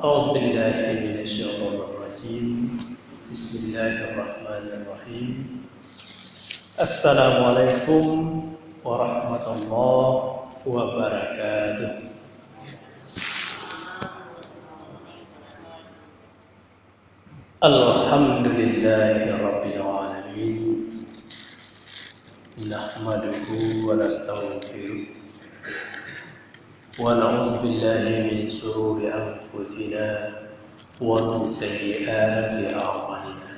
أعوذ بالله من الشيطان الرجيم بسم الله الرحمن الرحيم السلام عليكم ورحمة الله وبركاته. الحمد لله رب العالمين نحمده ونستغفره ونعوذ بالله من شرور أنفسنا ومن سيئات أعمالنا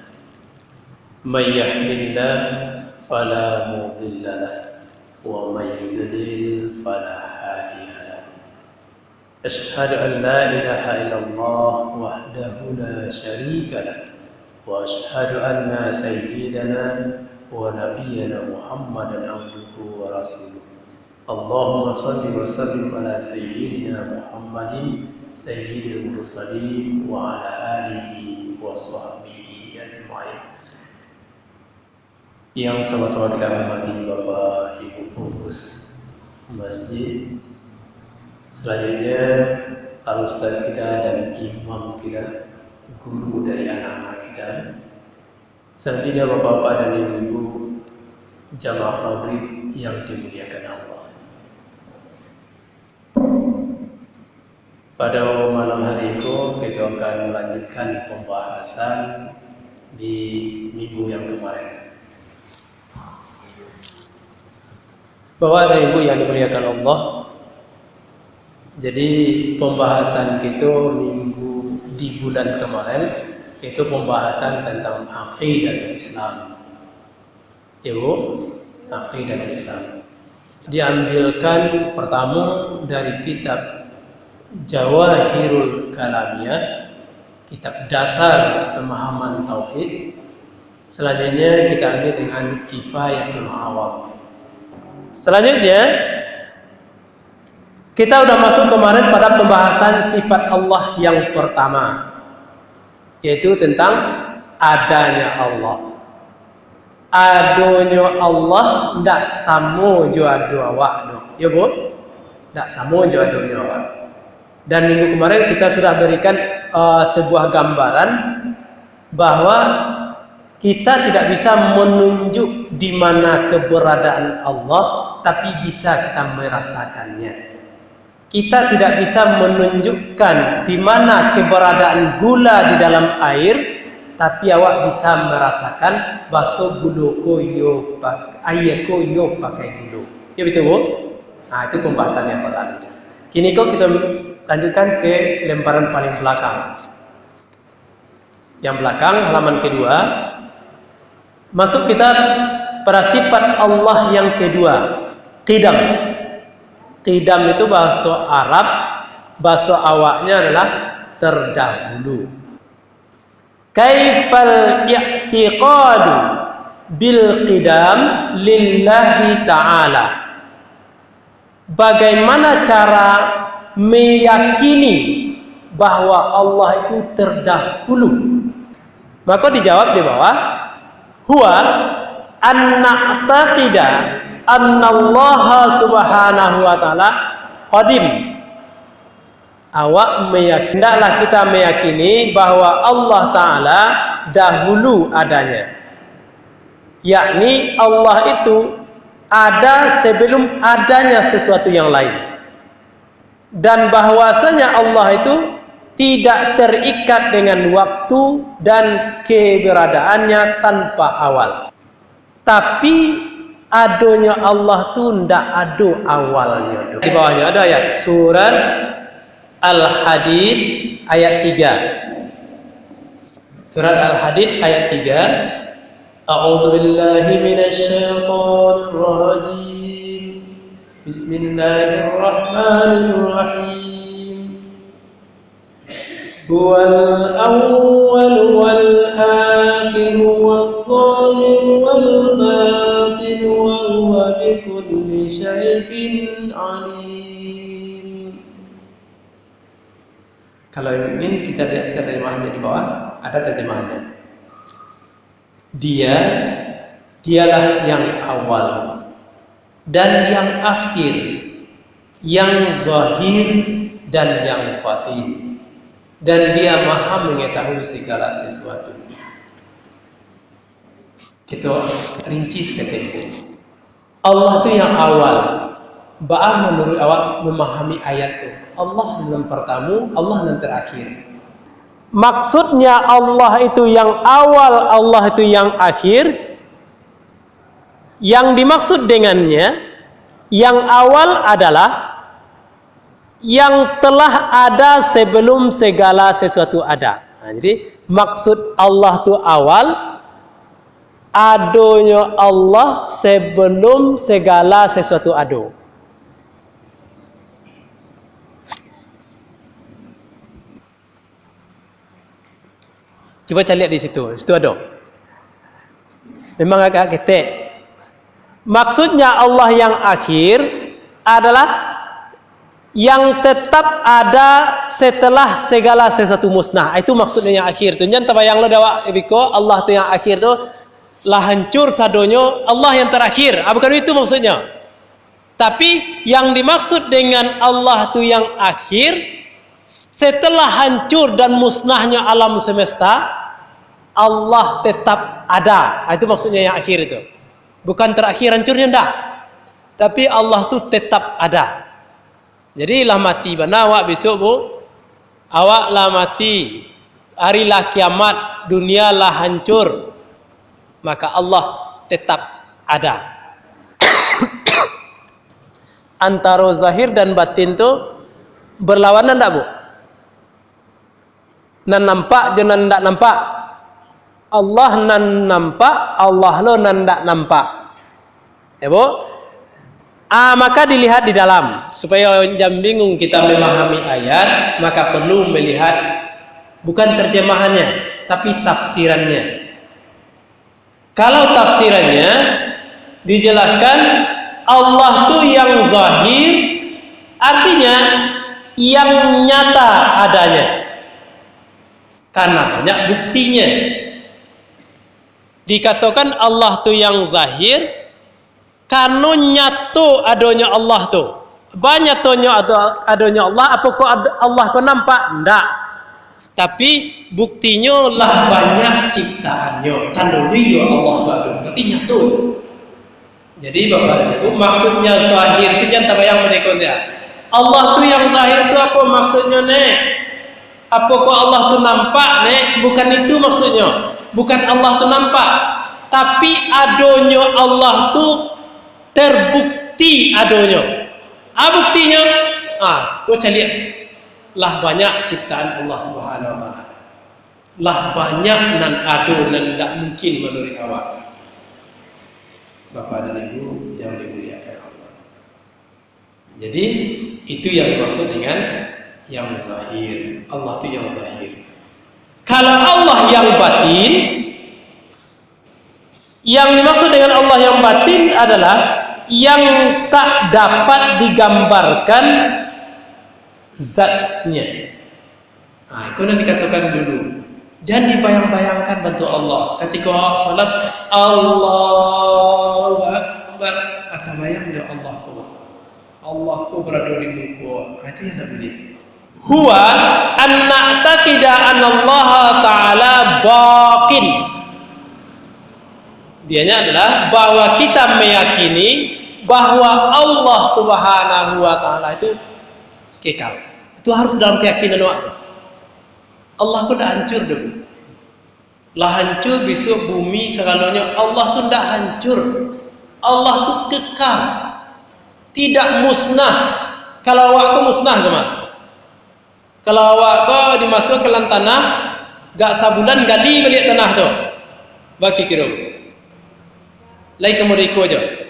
من يهد الله فلا مضل له ومن يضلل فلا هادي له أشهد أن لا إله إلا الله وحده لا شريك له وأشهد أن سيدنا ونبينا محمدا عبده ورسوله اللهم صل وسلم على سيدنا محمد سيد المرسلين وعلى آله وصحبه أجمعين. Yang sama-sama kita hormati Bapak Ibu pengurus masjid, selanjutnya al-ustaz kita dan imam kita, guru dari anak-anak kita, selanjutnya bapak-bapak dan ibu-ibu jamaah maghrib yang dimuliakan Allah. Pada malam hari itu kita akan melanjutkan pembahasan di minggu yang kemarin. Bapak dan Ibu yang dimuliakan Allah, jadi pembahasan kita minggu di bulan kemarin itu pembahasan tentang aqidatul Islam. Ibu, aqidatul Islam diambilkan pertama dari kitab Jawahirul Kalamiyah, kitab dasar pemahaman tauhid. Selanjutnya kita ambil dengan Kifayatul Awam. Selanjutnya kita sudah masuk kemarin pada pembahasan sifat Allah yang pertama, yaitu tentang adanya Allah. Adanya Allah tidak sama jo ado awak do. Ya Bu? Tidak sama jo adonya awak. Dan minggu kemarin kita sudah berikan sebuah gambaran bahwa kita tidak bisa menunjuk di mana keberadaan Allah, tapi bisa kita merasakannya. Kita tidak bisa menunjukkan di mana keberadaan gula di dalam air, tapi awak bisa merasakan baso gula koyo air koyo pakai gula. Ya betul Bu? Nah, itu pembahasan yang pertama. Kini kok kita lanjutkan ke lembaran paling belakang. Yang belakang halaman kedua. Masuk kita pada sifat Allah yang kedua, qidam. Qidam itu bahasa Arab, bahasa awaknya adalah terdahulu. Kaifal i'tiqadu bil qidam lillahi ta'ala. Bagaimana cara meyakini bahwa Allah itu terdahulu? Maka dijawab di bawah, huwa an-na'taqida annallaha subhanahu wa ta'ala qadim. Awak meyakini, hendaklah kita meyakini bahwa Allah Ta'ala dahulu adanya, yakni Allah itu ada sebelum adanya sesuatu yang lain, dan bahwasanya Allah itu tidak terikat dengan waktu dan keberadaannya tanpa awal. Tapi adanya Allah itu tidak ada awalnya. Di bawahnya ada ayat surat Al-Hadid ayat 3. Surat Al-Hadid ayat 3. A'udzu billahi minasyaitonir rajim. Bismillahirrahmanirrahim. Huwal awwal wal akhir wal zahir wal batin wa huwa bikulli syai'in alim. Kalau ingin kita lihat terjemahannya di bawah, ada terjemahannya. Dialah yang awal dan yang akhir, yang zahir dan yang batin. dan Dia Maha mengetahui segala sesuatu. Kita rinci seketika. Allah itu yang awal. Ba'a menurut awak memahami ayat itu. Allah yang pertama, Allah yang terakhir. Maksudnya Allah itu yang awal, Allah itu yang akhir. Yang dimaksud dengannya, yang awal adalah yang telah ada sebelum segala sesuatu ada. Nah, jadi maksud Allah itu awal, adanya Allah sebelum segala sesuatu ada. Coba cari lihat di situ. Situ ada. Memang agak ketek. Maksudnya Allah yang akhir adalah yang tetap ada setelah segala sesuatu musnah. Itu maksudnya yang akhir tu. Jangan terbayang lo dakwah biko Allah tu yang akhir tu lah hancur sadonyo, Allah yang terakhir. Bukan itu maksudnya. Tapi yang dimaksud dengan Allah tu yang akhir, setelah hancur dan musnahnya alam semesta, Allah tetap ada. Itu maksudnya yang akhir itu. Bukan terakhir hancurnya, enggak. Tapi Allah tu tetap ada. Jadi lah mati bana awak besok bu, awak lah mati, hari lah kiamat, dunia lah hancur, maka Allah tetap ada. Antara zahir dan batin tu berlawanan enggak bu? Nan nampak jangan ndak nampak. Allah nan nampak, Allah lo nan ndak nampak. Ya bu? Maka dilihat di dalam. Supaya jangan bingung kita memahami ayat, maka perlu melihat bukan terjemahannya, tapi tafsirannya. Kalau tafsirannya dijelaskan Allah tu yang zahir, artinya yang nyata adanya. Karena banyak buktinya. Dikatakan Allah tu yang zahir karena nyatu adanya Allah tu. Banyak tonya adanya Allah, apakah Allah kau nampak? Enggak. Tapi buktinya lah banyak ciptaannya. Tandanya Allah tu ada. Berarti nyatu. Jadi Bapak dan Ibu, maksudnya zahir itu jangan terbayang mereka dia. Allah tu yang zahir tu apa maksudnya nek? Apakah Allah tu nampak nek? Bukan itu maksudnya. Bukan Allah tu nampak, tapi adanya Allah tu terbukti adanya. Buktinya, kau cari lah banyak ciptaan Allah Subhanahu Wa Taala. Lah banyak nan ado nan tak mungkin menurut awak. Bapak dan Ibu yang dimuliakan Allah. Jadi itu yang dimaksud dengan yang zahir. Allah itu yang zahir. Kalau Allah yang batin, yang dimaksud dengan Allah yang batin adalah yang tak dapat digambarkan zatnya. Itu yang dikatakan dulu. Jangan dibayang-bayangkan bentuk Allah. Ketika salat Allahu Akbar, atau bayang dia Allah ku berada di muka. Itu yang tak boleh. Huwa an na'taqida anna Allah Ta'ala baqin. Dianya adalah bahwa kita meyakini bahwa Allah Subhanahu Wa Ta'ala itu kekal. Itu harus dalam keyakinan waktu. Allah tu dah hancur dulu. Lah hancur besok bumi segalanya. Allah tu tak hancur. Allah tu kekal. Tidak musnah. Kalau awak tu musnah ke mana? Kalau awak tu dimasuk ke dalam tanah, gak sabulan gali balik tanah tu. Bagi kira. Lain kemudian aja.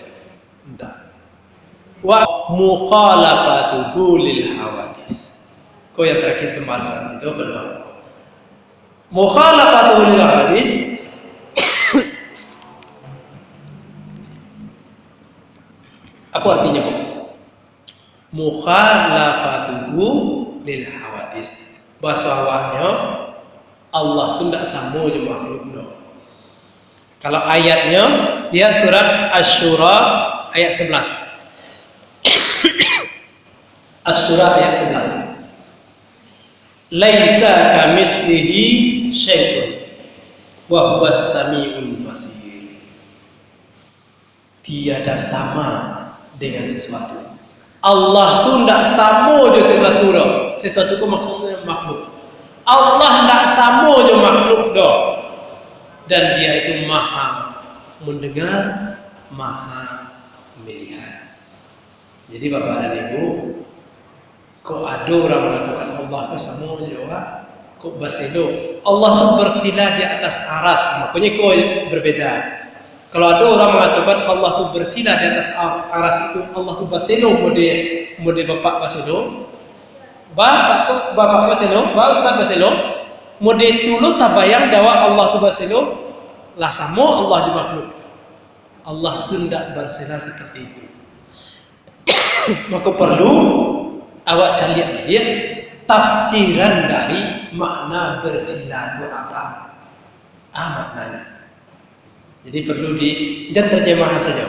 Tidak. Wa mukhalafatuhu lil hawadis. Kau yang terakhir pembahasan itu pada mukhalafatuhu lil hawadis. Apa artinya bu? Mukhalafatuhu lil hawadis. Bahasa awaknya Allah tu tidak sama dengan makhluknya. Kalau ayatnya dia surat Asy-Syura ayat 11. Asy-Syura ayat 11. Laisa kamitslihi syai'un wa huwas samiul basir. Tiada sama dengan sesuatu. Allah tu ndak sama je sesuatu dah. Sesuatu tu maksudnya makhluk. Allah ndak sama je makhluk dah. Dan dia itu maha mendengar, maha melihat. Jadi Bapak dan Ibu, kok ada orang mengatakan Allah ke sama je orang, kok bersilo. Allah tu bersila di atas aras, makanya kok berbeda. Kalau ada orang mengatakan Allah tu bersila di atas aras itu, Allah tu bersilo, mode Bapak bersilo, Bapak bersilo, Bapak Ustaz bersilo, mode tulu tabayang dawa Allah tu bersilo, lah sama Allah di makhluk. Allah tu tidak bersila seperti itu. Maka perlu awak cari lihat tafsiran dari makna bersila itu apa? Maknanya. Jadi perlu jangan terjemahan saja.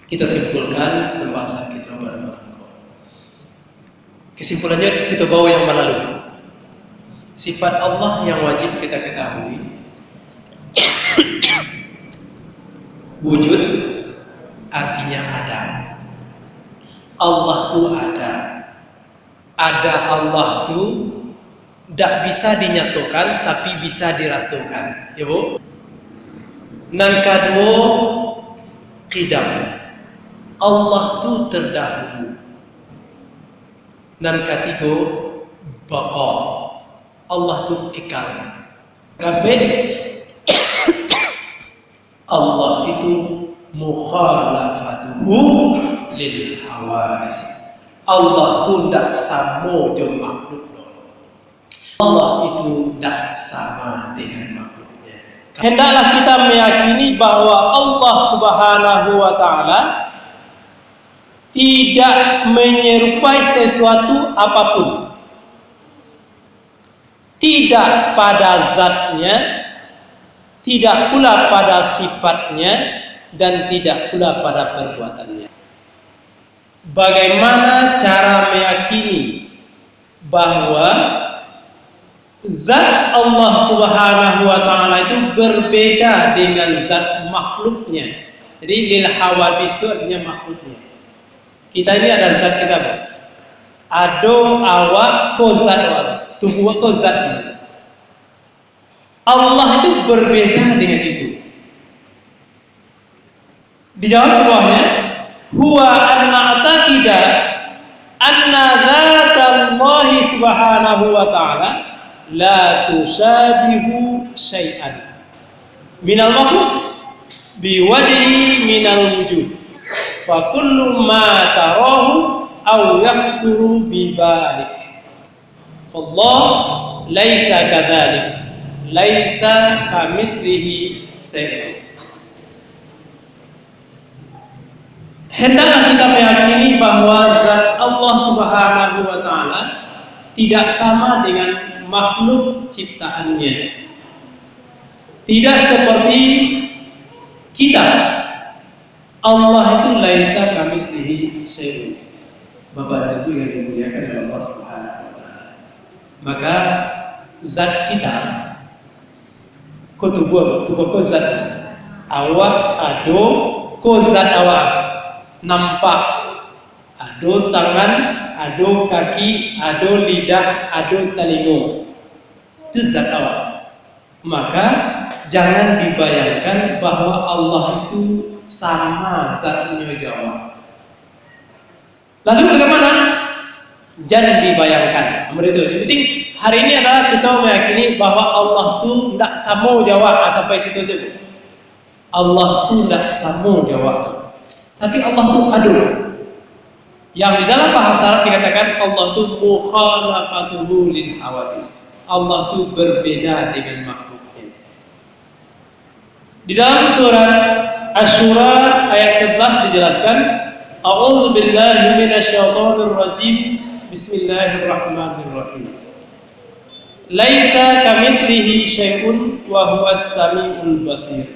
Kita simpulkan pembahasan kita pada malam. Kesimpulannya kita bawa yang lalu. Sifat Allah yang wajib kita ketahui. Wujud artinya ada. Allah tu ada. Ada Allah tu tidak bisa dinyatakan tapi bisa dirasakan, ya Bu. Nan kedua qidam. Allah tu terdahulu. Nan ketiga baqa. Allah tu kekal. Kabeh Allah itu mukhalafatuhu lil hawadis. Allah tu tidak sama dengan makhluk. Allah itu tidak sama dengan makhluknya. Hendaklah kita meyakini bahwa Allah Subhanahu wa taala tidak menyerupai sesuatu apapun. Tidak pada zatnya, tidak pula pada sifatnya, dan tidak pula pada perbuatannya. Bagaimana cara meyakini bahwa zat Allah Subhanahu wa taala itu berbeda dengan zat makhluknya? Jadi lil hawadis itu artinya makhluknya. Kita ini ada zat kita, Pak. Ado awak ko zat awak. Tubuh ko zat. Allah itu berbeda dengan itu. Dijawab di bawahnya, huwa anna ataqida anna dzatallahi subhanahu wa ta'ala la tushabihu syai'an minal makhluk biwajhi minal wujud fa kullu ma tarahu aw yahturu bi balik fallah laisa kadzalik laisa kamitslihi syai'un. Hendaklah kita meyakini bahwa zat Allah Subhanahu wa taala tidak sama dengan makhluk ciptaannya. Tidak seperti kita. Allah itu laisa kamitslihi syai'un. Bapak dan Ibu yang dimuliakan oleh Allah Subhanahu wa taala. Maka zat kita tubuh zat awak ado ko zat awak nampak, ado tangan, ado kaki, ado lidah, ado telinga. Itu zat awak. Maka jangan dibayangkan bahwa Allah itu sama zatnya jawab. Lalu bagaimana? Jangan dibayangkan. Itu. Yang penting hari ini adalah kita meyakini bahwa Allah itu tidak sama jawab sampai situ saja. Allah itu tidak sama jawab. Tapi Allah itu adil. Yang di dalam bahasa Arab dikatakan Allah itu mukhalafatuhu lil hawadis. Allah itu berbeda dengan makhluknya. Di dalam surat Asy-Syura ayat 11 dijelaskan, A'udzu billahi minasyaitonir rajim. Bismillahirrahmanirrahim. Laisa kamitslihi syai'un wa huwas samiul basir.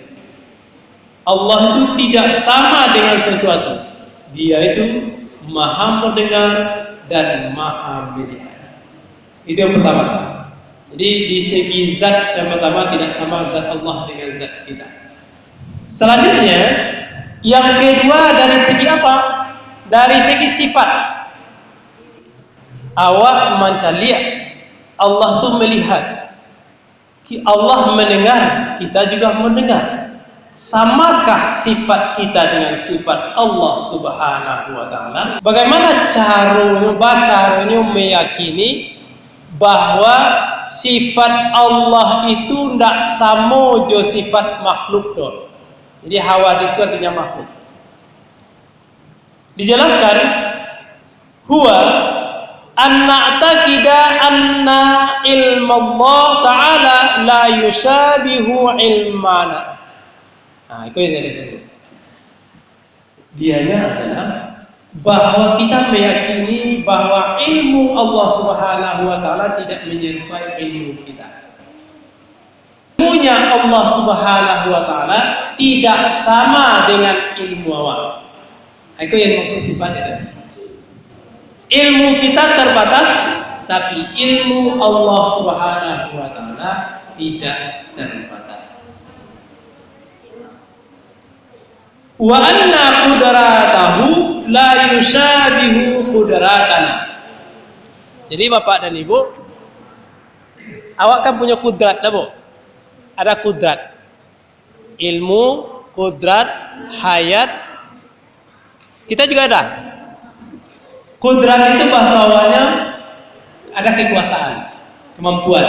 Allah itu tidak sama dengan sesuatu. Dia itu maha mendengar, dan maha melihat. Itu yang pertama. Jadi di segi zat yang pertama tidak sama zat Allah dengan zat kita. Selanjutnya yang kedua dari segi apa? Dari segi sifat. Awak mencaliak, Allah tu melihat. Allah mendengar, kita juga mendengar. Samakah sifat kita dengan sifat Allah Subhanahu wa taala? Bagaimana caranya meyakini bahwa sifat Allah itu tidak sama jo sifat makhluk doh. Jadi hawadis itu artinya makhluk. Dijelaskan huwa anna taqida anna ilmu Allah taala la yushabihu ilmana. Nah, itu yang saya dulu. Dianya adalah bahwa kita meyakini bahwa ilmu Allah Subhanahu wa taala tidak menyerupai ilmu kita. Ilmunya Allah Subhanahu wa taala tidak sama dengan ilmu awak. Itu yang maksud sifat itu. Ilmu kita terbatas, tapi ilmu Allah Subhanahu wa taala tidak terbatas. Wa anna qudratahu la yushabihu qudratana. Jadi Bapak dan Ibu, awak kan punya kudrat dah, Bu? Ada kudrat. Ilmu, kudrat, hayat. Kita juga ada. Kudrat itu bahasa awalnya ada kekuasaan, kemampuan.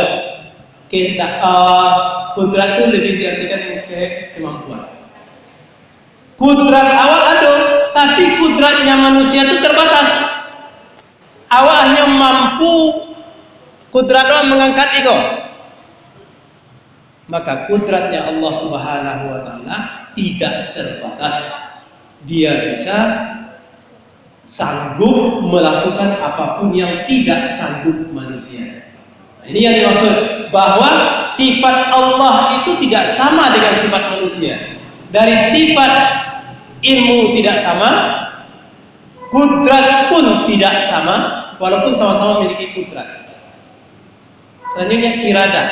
Kudrat itu lebih diartikan ke kemampuan. Kudrat awak ada, tapi kudratnya manusia itu terbatas. Awak hanya mampu kudrat awak mengangkat ego. Maka kudratnya Allah Subhanahu wa taala tidak terbatas. Dia bisa sanggup melakukan apapun yang tidak sanggup manusia. Nah, ini yang dimaksud bahwa sifat Allah itu tidak sama dengan sifat manusia. Dari sifat ilmu tidak sama, kudrat pun tidak sama, walaupun sama-sama memiliki kudrat. Selanjutnya iradah.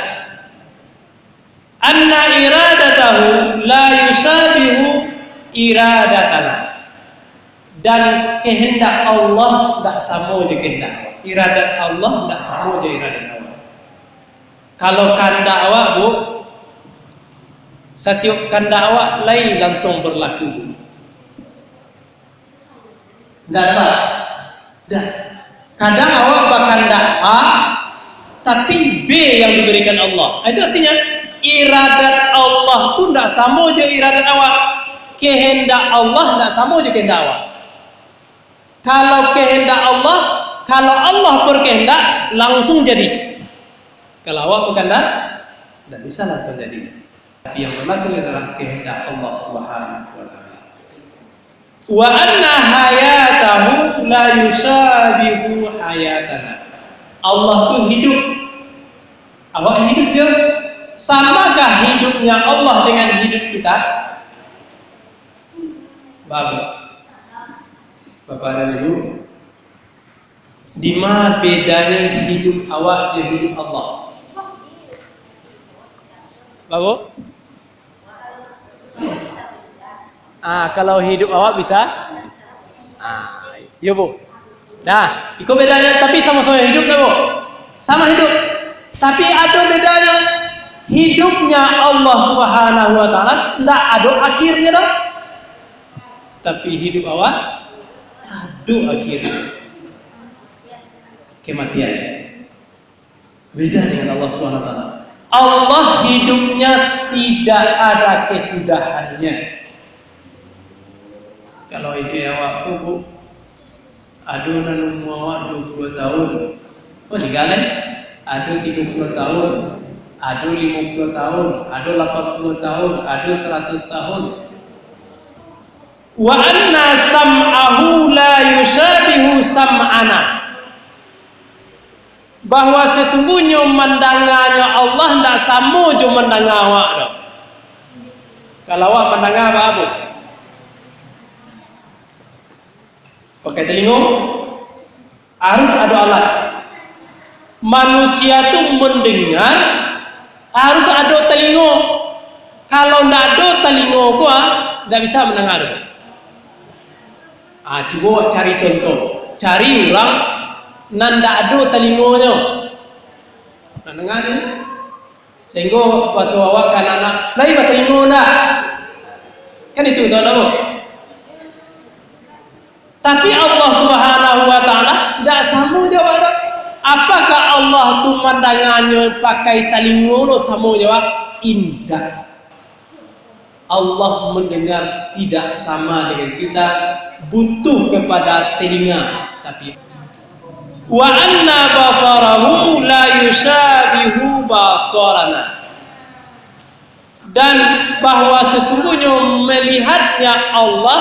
Anna iradatahu la yushabihu iradatana. Dan kehendak Allah tidak sama je kehendak awak. Iradat Allah tidak sama je iradat awak. Kalau kehendak awak, Bu, setiap kehendak awak lain langsung berlaku. Tidak ada. Tidak. Kadang awak berkehendak A, tapi B yang diberikan Allah. Itu artinya iradat Allah itu tidak sama je iradat awak. Kehendak Allah tidak sama je kehendak awak. Kalau kehendak Allah, kalau Allah berkehendak langsung jadi. Kalau awak berkehendak, tidak bisa langsung jadi. Tapi yang berlaku adalah kehendak Allah Subhanahu wa taala. Wa anna hayatahu la yushabihu hayatana. Allah tu hidup. Awak hidup je. Samakah hidupnya Allah dengan hidup kita? Bapak dan Ibu, di mana bedanya hidup awak dan hidup Allah? Bapak? Kalau hidup awak bisa? Ya, Bu. Nah, itu bedanya. Tapi sama-sama hidup, tak, Bu? Sama hidup. Tapi ada bedanya. Hidupnya Allah Subhanahu wa taala tidak ada akhirnya, dah. Tapi hidup awak ada akhirnya. Kematian. Beda dengan Allah Subhanahu wa taala. Allah hidupnya tidak ada kesudahannya. Kalau ide awak, Bu, ada nanum awak 20 tahun. Oh, segala. Ada 30 tahun, ada 50 tahun, ada 80 tahun, ada 100 tahun. Wa anna sam'ahu la yushabihu sam'ana. Bahwa sesungguhnya mendengarnya Allah tidak sama je mendengar awak dah. Kalau awak mendengar apa? Pakai telinga. harus ada alat. Manusia tuh mendengar harus ada telinga. Kalau ndak ada telinga gua ndak bisa mendengar. Coba cari contoh. Cari orang nan ndak ada telinganya. Nak dengar ni. Sehingga pas awak kan anak, "Lai ba telinga dah." Kan itu tahu apa? Tapi Allah Subhanahu wa taala ndak sama jawab dah. Apakah Allah tu mandangannya pakai telinga lo sama jawab? Indah. Allah mendengar tidak sama dengan kita, butuh kepada telinga. Tapi wa anna basarahu la yushabihu basarana, dan bahwa sesungguhnya melihatnya Allah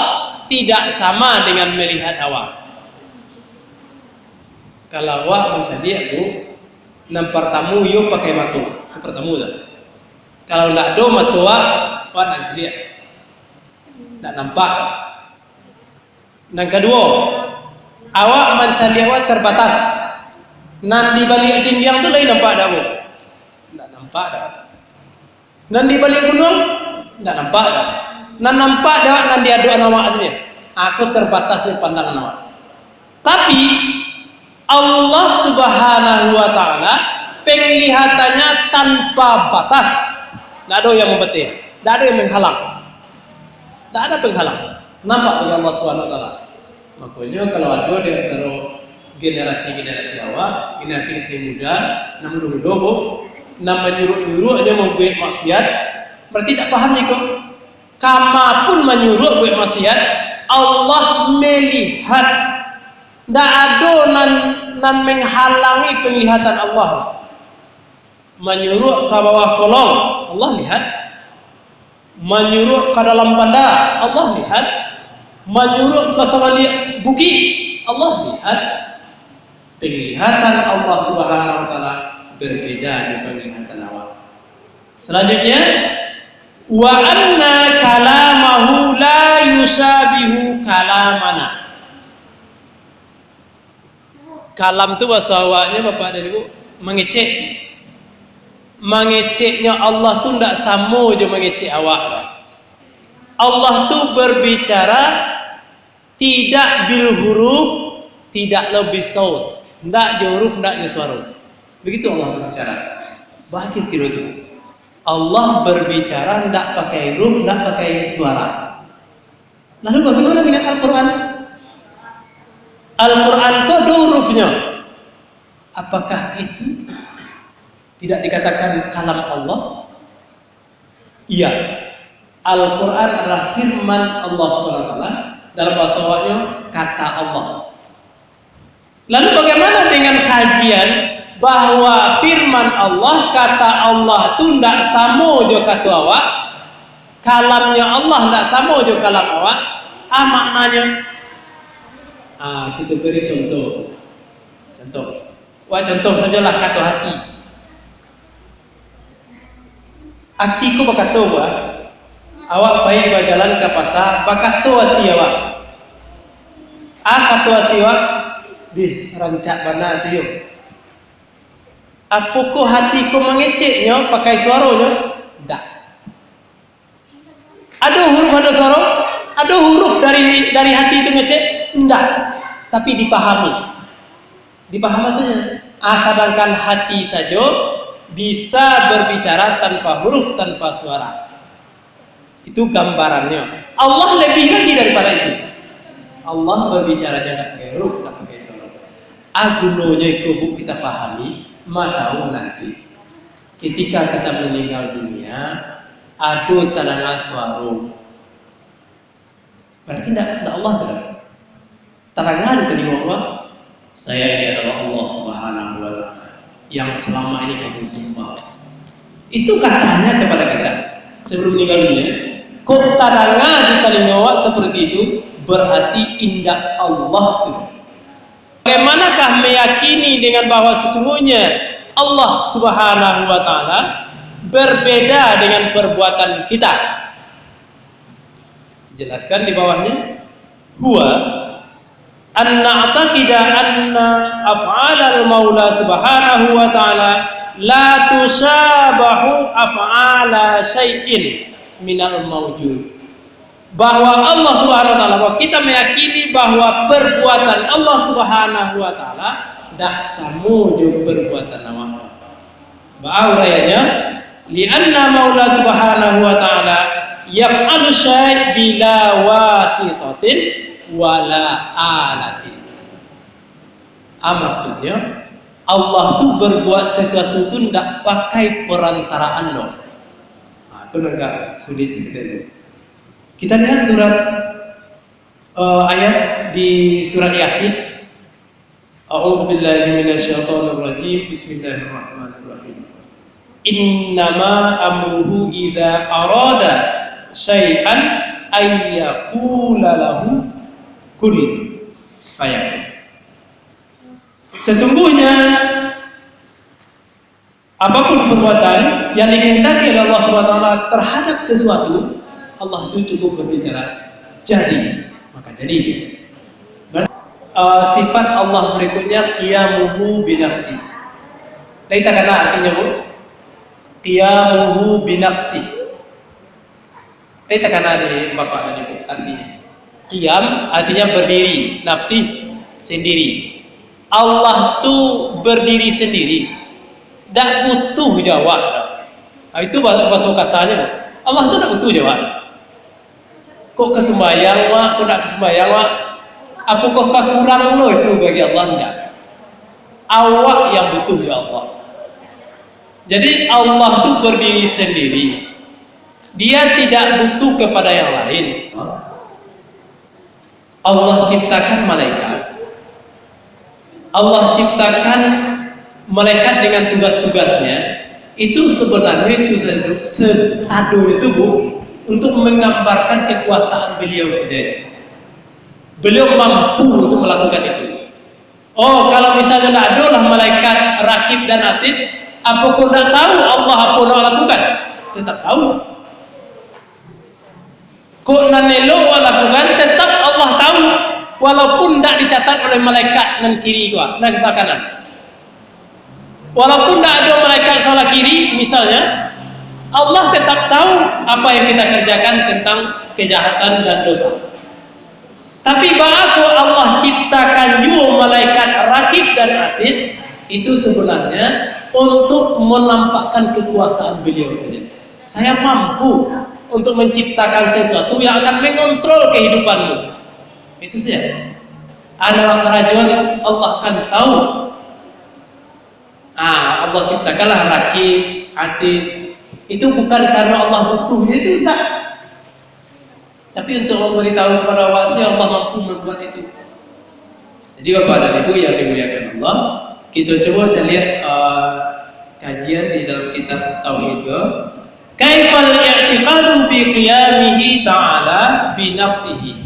tidak sama dengan melihat awak. Kalau awak mencari aku nampak tamu yo pakai mata, itu pertama dah. Kalau ndak ada mata awak nak cari ndak nampak. Yang kedua, awak mencari awak terbatas. Nan di balik dinding tu lain nampak dah awak. Ndak nampak dah. Nan di balik gunung ndak nampak dah. Nan nampak dah nan dia ada awak saja. Aku terbatas ni pandangan awak. Tapi Allah Subhanahu wa taala penglihatannya tanpa batas. Tidak ada yang membatasi, tidak ada yang menghalang. Tidak ada penghalang. Nampak bagi Allah Subhanahu wa taala. Makanya kalau ada di antara generasi-generasi awak, generasi muda, namun muda-muda, nama nyuruh-nyuruh aja mau buat maksiat, berarti tak paham ni kok. Kama pun menyuruh buat maksiat, Allah melihat. Tidak ada nan menghalangi penglihatan Allah. Menyuruh ke bawah kolong, Allah lihat. Menyuruh ke dalam panda, Allah lihat. Menyuruh ke sebalik bukit, Allah lihat. Penglihatan Allah Subhanahu wa taala berbeda dengan penglihatan awak. Selanjutnya, wa anna kalamahu la yusabihu kalamana. Kalam tu bahasa awaknya Bapak dan Ibu mengecek. Mengeceknya Allah tu tidak sama je mengecek awak dah. Allah tu berbicara tidak bil huruf, tidak lebih saut, tidak je huruf, tidak je suara. Begitu Allah berbicara. Bahkan kira itu. Allah berbicara tidak pakai huruf, tidak pakai suara. Lalu bagaimana dengan Al-Quran? Al-Quran kok ada hurufnya. Apakah itu tidak dikatakan kalam Allah? Iya. Al-Quran adalah firman Allah SWT. Dalam bahasa awaknya kata Allah. Lalu bagaimana dengan kajian bahwa firman Allah, kata Allah itu tidak sama je kata awak, kalamnya Allah tidak sama je kalam awak? Maknanya? Kita beri contoh. Contoh sajalah kata hati. Hatiku berkata buat, awak baik berjalan ke pasar, berkata hati awak. Kata hati awak, rancak mana hati yo. Apakah hatiku mengeceknya pakai suaranya? Tak. Ada huruf, ada suara? Ada huruf dari hati itu ngecek? Tidak. Tapi dipahami. Dipahami saja. Sedangkan hati saja bisa berbicara tanpa huruf, tanpa suara. Itu gambarannya. Allah lebih lagi daripada itu. Allah berbicaranya tidak pakai huruf, tidak pakai suara. Agunonya itu kita pahami. Tahu nanti ketika kita meninggal dunia ada tanangan suara. Berarti tidak Allah tidak. Tanangan di telinga Allah. Saya ini adalah Allah Subhanahu wa taala yang selama ini kamu sembah. Itu katanya kepada kita sebelum meninggal dunia. Kok tanangan di telinga Allah seperti itu? Berarti indah Allah tidak. Bagaimanakah meyakini dengan bahwa sesungguhnya Allah Subhanahu wa taala berbeda dengan perbuatan kita? Jelaskan di bawahnya. Huwa an na'taqida anna af'alal maula subhanahu wa ta'ala la tusabahu af'ala syai'in minal mawjud. Bahwa Allah subhanahu wa ta'ala, bahwa kita meyakini bahwa perbuatan Allah subhanahu wa ta'ala tak sama dengan perbuatan Allah. Bahawanya lianna maula subhanahu wa ta'ala yaf'alu syai' bila wasitatin wala alatin. Maksudnya Allah tu berbuat sesuatu tu tidak pakai perantaraan loh. Itu agak sulit cerita itu. Kita lihat surat ayat di surat Yasin. A'udzubillahi minasyaitonirrajim. Bismillahirrahmanirrahim. Innama amruhu idza arada syai'an ay yaqula lahu kun fayakun. Sesungguhnya apapun perbuatan yang dikehendaki oleh Allah Subhanahu wa taala terhadap sesuatu, Allah itu cukup berbicara jadi, maka jadi dia. Sifat Allah berikutnya qiyamuhu binafsi. Kita kena artinya Bu, qiyamuhu binafsi. Kita kena di Bapak dan Ibu artinya. Qiyam artinya berdiri, nafsi sendiri. Allah tu berdiri sendiri, tak butuh jawab. Itu bahasa kasarnya Bu. Allah tu tak butuh jawab. Kok kesembayang wak, kok tak kesembayang wak? Apakah kurang lo itu bagi Allah? Enggak. Awak yang butuh ya Allah. Jadi Allah tu berdiri sendiri. Dia tidak butuh kepada yang lain. Allah ciptakan malaikat. Allah ciptakan malaikat dengan tugas-tugasnya. Itu sebenarnya itu sadu itu Bu, untuk menggambarkan kekuasaan beliau saja. Beliau mampu untuk melakukan itu. Oh, kalau misalnya tidak ada lah malaikat rakib dan atid, apa kau tidak tahu Allah apa nak lakukan? Tetap tahu. Kau nak elok lakukan, tetap Allah tahu. Walaupun tidak dicatat oleh malaikat nan kiri gua, nan sebelah kanan. Walaupun tidak ada malaikat sebelah kiri, misalnya, Allah tetap tahu apa yang kita kerjakan tentang kejahatan dan dosa. Tapi bahwa Allah ciptakan juga malaikat rakib dan atid, itu sebenarnya untuk menampakkan kekuasaan beliau saja. Saya mampu untuk menciptakan sesuatu yang akan mengontrol kehidupanmu. Itu saja. Ada kerajaan Allah akan tahu. Allah ciptakanlah rakib, atid. Itu bukan karena Allah butuhnya, itu tidak. Tapi untuk memberitahu kepada wasi, Allah mampu membuat itu. Jadi Bapak dan Ibu yang dimuliakan Allah, kita coba lihat kajian di dalam kitab Tauhid. Kaifal i'tiqadu bi qiyamihi ta'ala bi nafsihi.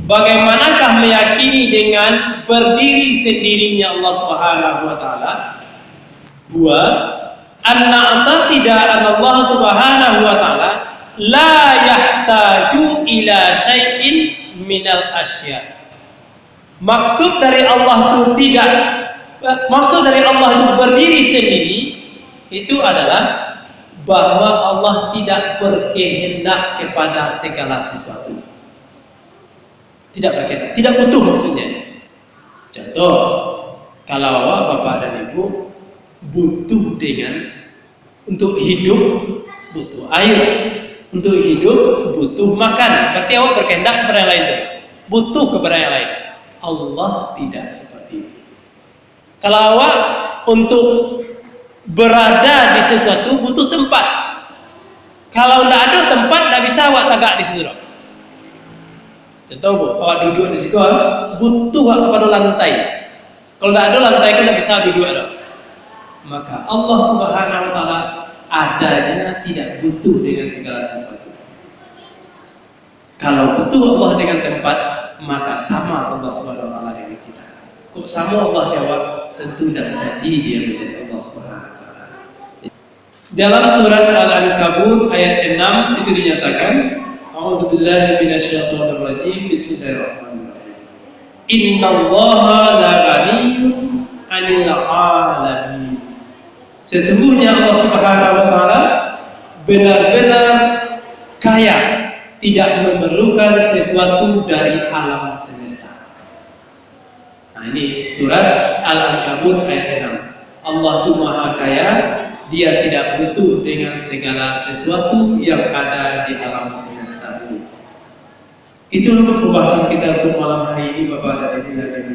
Bagaimanakah meyakini dengan berdiri sendirinya Allah Subhanahu wa taala? Dua, an-na'taqida anna Allah Subhanahu wa taala la yahtaju ila syai'in minal asya. Maksud dari Allah itu berdiri sendiri itu adalah bahwa Allah tidak berkehendak kepada segala sesuatu. Tidak berkehendak, tidak butuh maksudnya. Contoh, kalau Bapak dan Ibu butuh dengan untuk hidup butuh air, untuk hidup butuh makan, berarti awak berkehendak kepada yang lain, butuh kepada yang lain. Allah tidak seperti itu. Kalau awak untuk berada di sesuatu butuh tempat. Kalau tidak ada tempat, tidak bisa awak tagak di situ. Contoh Bu, awak duduk di situ, butuh kepada lantai. Kalau tidak ada lantai kan tidak bisa duduk ada. Maka Allah Subhanahu wa taala adanya tidak butuh dengan segala sesuatu. Kalau butuh Allah dengan tempat, maka sama Allah Subhanahu wa taala dengan kita. Kok sama Allah jawab? Tentu tidak jadi dia menjadi Allah Subhanahu wa taala. Dalam surat Al-Ankabut ayat 6 itu dinyatakan, A'udzubillahi minasyaitonirrajim. Bismillahirrahmanirrahim. Innallaha la ghaniyyun 'anil 'alamin. Sesungguhnya Allah Subhanahu wa taala benar-benar kaya, tidak memerlukan sesuatu dari alam semesta. Nah, ini surat Al-Ankabut ayat 6. Allah itu maha kaya, dia tidak butuh dengan segala sesuatu yang ada di alam semesta ini. Itulah pembahasan kita untuk malam hari ini, Bapak dan Ibu yang